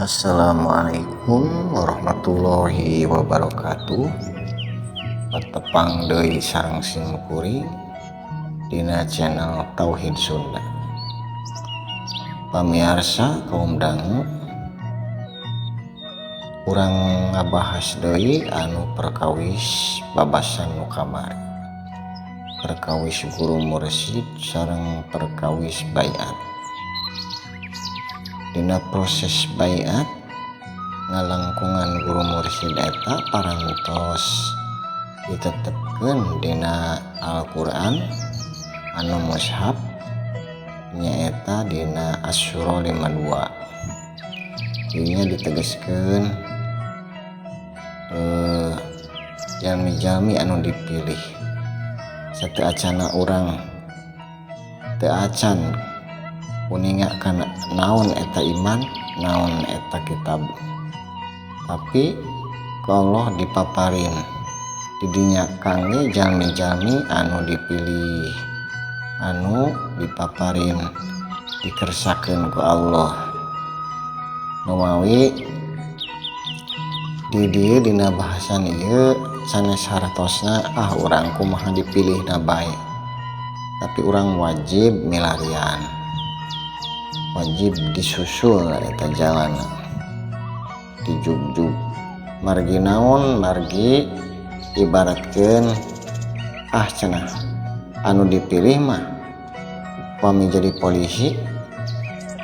Assalamualaikum warahmatullahi wabarakatuh. Patepang deui sareng simkuring dina channel Tauhid Sunda. Pamirsa kaum dangu, urang ngabahas deui anu perkawis babasan nu kamari, perkawis guru mursyid sareng perkawis baiat. Dina proses baiat ngalangkungan guru mursyid eta parantos ditetepkeun dina Al-Qur'an anu mushaf nyaeta dina Asy-Syura 52. Ieu ditegaskeun jalmi-jalmi anu dipilih sateu acana urang teu acan kuninga kana naon eta iman, naon eta kitab, tapi ku Allah dipaparin didinya kangge jalmi-jalmi anu dipilih, anu dipaparin dikersakeun ku Allah. Numawi di dieu dina bahasan ieu sanes hartosna urang kumaha dipilihna bae, tapi urang wajib milarian, wajib disusul eta jalan dijugjug. Margi naon, margi ibaratkeun cenah anu dipilih mah upami jadi polisi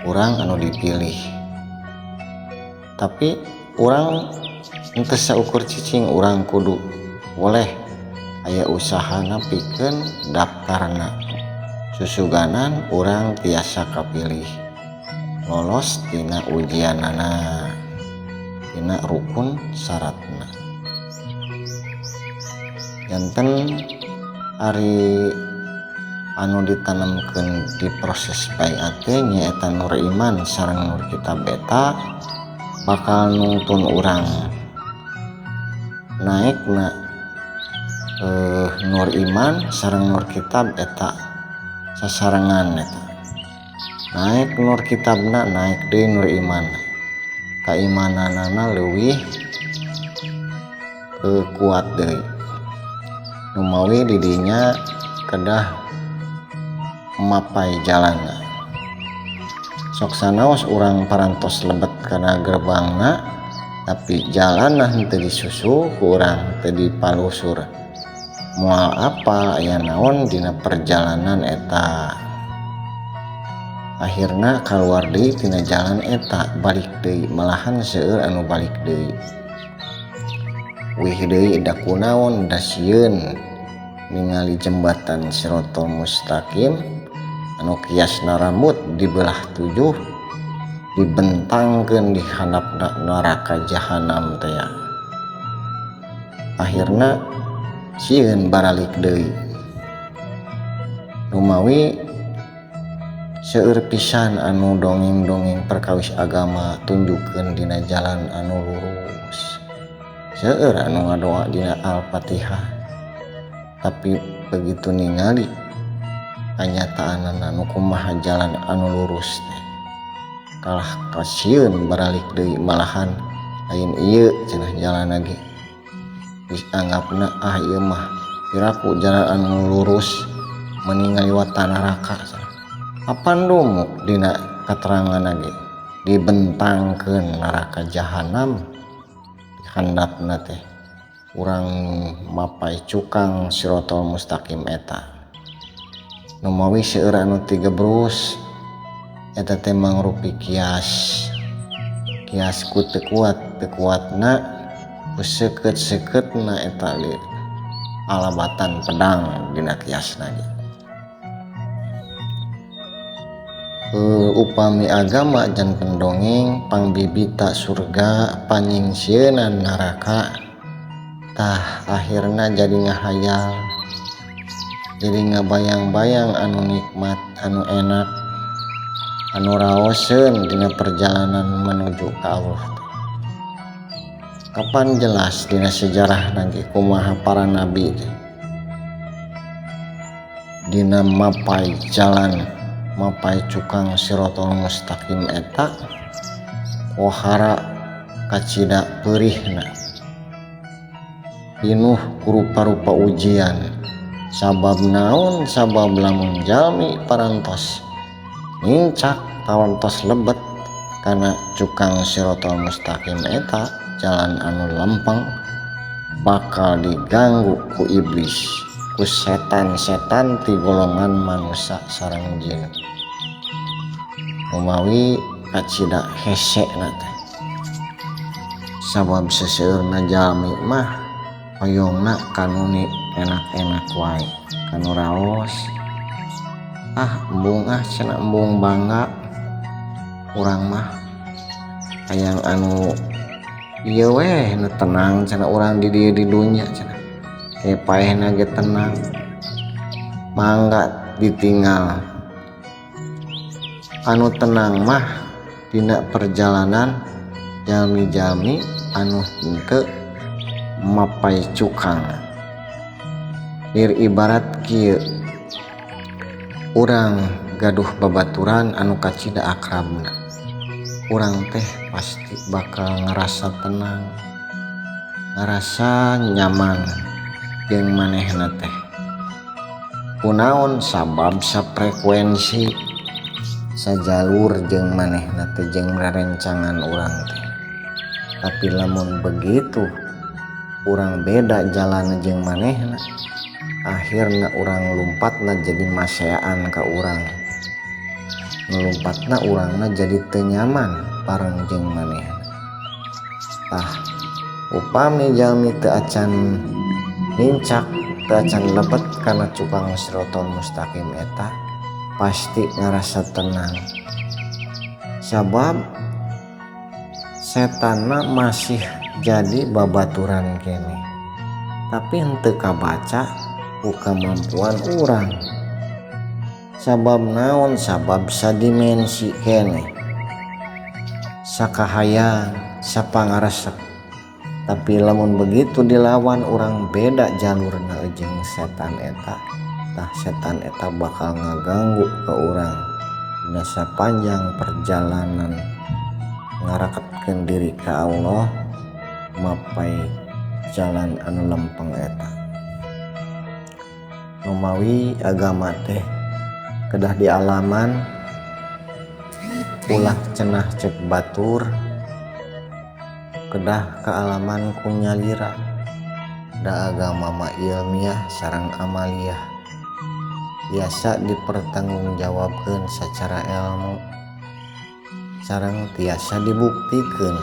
urang anu dipilih, tapi urang henteu saukur cicing urang kudu boleh aya usahana pikeun daftarna susuganan urang tiasa kapilih lolos tina ujianana, tina rukun syaratna. Janten ari anu ditanamkeun di proses baiat teh nyaeta nur iman sareng nur kitab eta bakal nuntun urang naekna nur iman sareng nur kitab eta sasarengan eta. Naik nur kitabna, naik deui nur iman, kaimananana leuwih kuat deui. Numawi di dinya kedah mapai jalanna. Sok sanaos urang parantos lebet kana gerbangna, tapi jalanna henteu disusu ku urang, teu dipalusur. Moal apa aya naon dina perjalanan eta. Akhirna kaluar deui tina jalan eta, balik deui, malahan seueur anu balik deui. Wih deui da kunaon, da sieun ningali jembatan Shiratal Mustaqim anu kiasna rambut dibelah 7 dibentangkeun di handapna neraka jahanam teh. Akhirna sieun baralik deui. Numawi seueur pisan anu dongeng-dongeng perkawis agama tunjukkeun dina jalan anu lurus. Seueur anu ngadoa dina Al-Fatihah, tapi begitu ningali kanyataanna nu kumaha jalan anu lurus teh kalah kasieun baralik deui, malahan lain ieu cenah jalan lagi geus anggapna ieu mah piraku jalan anu lurus meningali watan neraka. Apan dumuk dina katerangan lagi dibentangkeun neraka jahanam di handapna teh urang mapai cukang Shiratal Mustaqim eta. Numawi seueur anu tigebrus eta teh mangrupi kias ku teu kuatna ku seukeut-seukeutna eta alabatan pedang dina kiasna ge. Upami agama jan pendongeng pangbibita surga panyingsieunna neraka tah akhirna jadi ngahayal, jadi ngabayang-bayang anu nikmat, anu enak, anu raoseun dina perjalanan menuju ka Allah. Kapan jelas dina sejarah nanti kumaha para nabi dina mapai jalan mapai cukang Shiratal Mustaqim eta pohara kacida perihna pinuh rupa-rupa ujian. Sabab naon? Sabab lamun jalmi parantos nincak parantos lebet kana cukang sirotol mustaqim eta jalan anu lempeng, bakal diganggu ku iblis, ku setan-setan ti golongan manusia sareng jin. Umawi kacida hese teh. Sabab seseueurna jalmi mah hoyongna kanuni enak-enak wae, kanu raos embung cenah embung bangga urang mah hayang anu ieu weh nu tenang cenah urang di dieu di dunya cenah paehna ge tenang mangga ditinggal. Anu tenang mah dina perjalanan jalmi-jalmi anu henteu mapai cukang. Lir ibarat kieu, urang gaduh babaturan anu kacida akrabna, urang teh pasti bakal ngerasa tenang, ngerasa nyaman jeung manehna teh. Kunaon? Sabab safrekuensi sajalur jeung manehna teh jeung rerencangan urang teh. Tapi lamun begitu urang beda jalan jeung manehna, akhirna urang lumpatna jadi maseaan ka urang, ngelumpatna urangna jadi teu nyaman bareng jeung manehna. Tah upami jalmi teu acan nincak, teu acan lebet kana cukang sirotol mustaqim eta, pasti ngerasa tenang. Sabab setanna masih jadi babaturan kene, tapi henteu kabaca ku kemampuan urang. Sabab naon? Sabab sadimensi kene, sakahayang, sapangaresep. Tapi lamun begitu dilawan urang beda jalurna jeung setan eta, tah setan eta bakal ngaganggu ke urang dina sapanjang perjalanan ngaraketkeun diri ka Allah mapai jalan anu lempeng eta. Umawi agama teh kedah di alaman ulah cenah cek batur, kedah kealaman ku nyalira. Da agama mah ilmiah sareng amaliyah, biasa dipertanggungjawabkeun secara ilmu sareng tiasa dibuktikeun.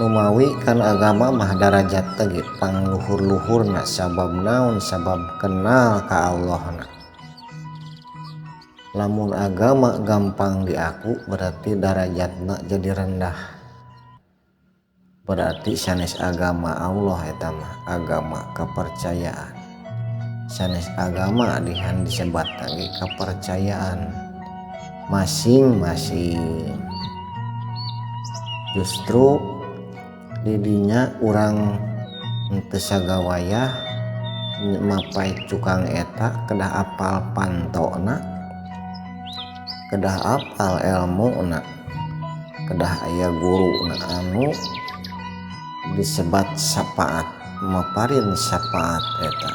Numawi kan agama mah darajat teh pangluhur-luhurna. Sabab naon? Sabab kenal ka Allahna. Lamun agama gampang diaku berarti darajatna jadi rendah, berarti sanes agama Allah eta mah agama kepercayaan. Sanes agama dihan disebat lagi kepercayaan masing-masing. Justru didinya urang henteu sagawayah mapai cukang eta kedah apal pantona, kedah apal ilmuna, kedah aya guruna anu disebat syafaat, maparin syafaat eta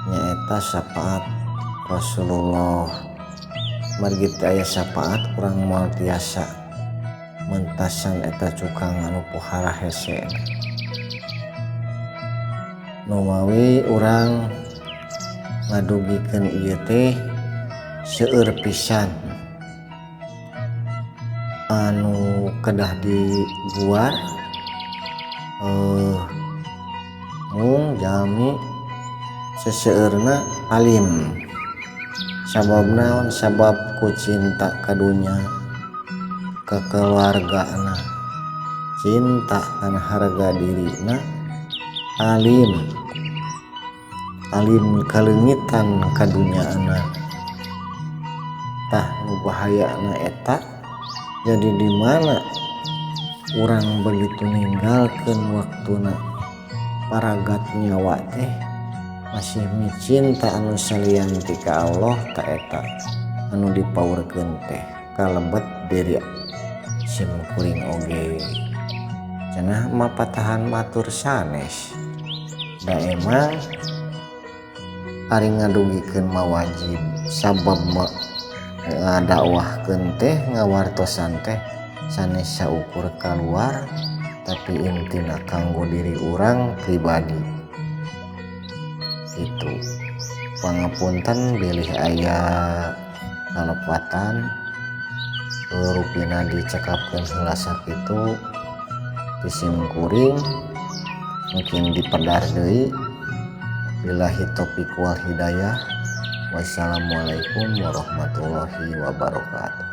nyaeta syafaat Rasulullah. Margi teu aya syafaat urang moal tiasa mentasan eta cukang anu pohara hese. Numawi urang ngadugikeun ieu teh seueur pisan anu kedah dibuat mung jalmi seseueurna alim. Sabab naon? Sabab ku cinta ka dunya, ka keluargana, cinta kana harga dirina, alim kalengitan ka dunyaana. Tah nu bahayana eta jadi di mana urang begitu ninggalkeun waktuna paragat nyawa teh masih micinta anu salian ti ka Allah ta eta anu dipaurkeun teh kalebet diri sim kuring oge cenah mah patahan matur sanes da emang ari ngadugikeun mah wajib sabab ngadakwahkeun teh ngawartosan teh sanes saukur kaluar tapi intina kanggo diri urang pribadi itu. Pangapunten bilih aya kalepatan rupina dicekapkeun heula sakitu ti sim kuring mungkin dipedar deui. Billahi taufiq wal hidayah. Wassalamualaikum warahmatullahi wabarakatuh.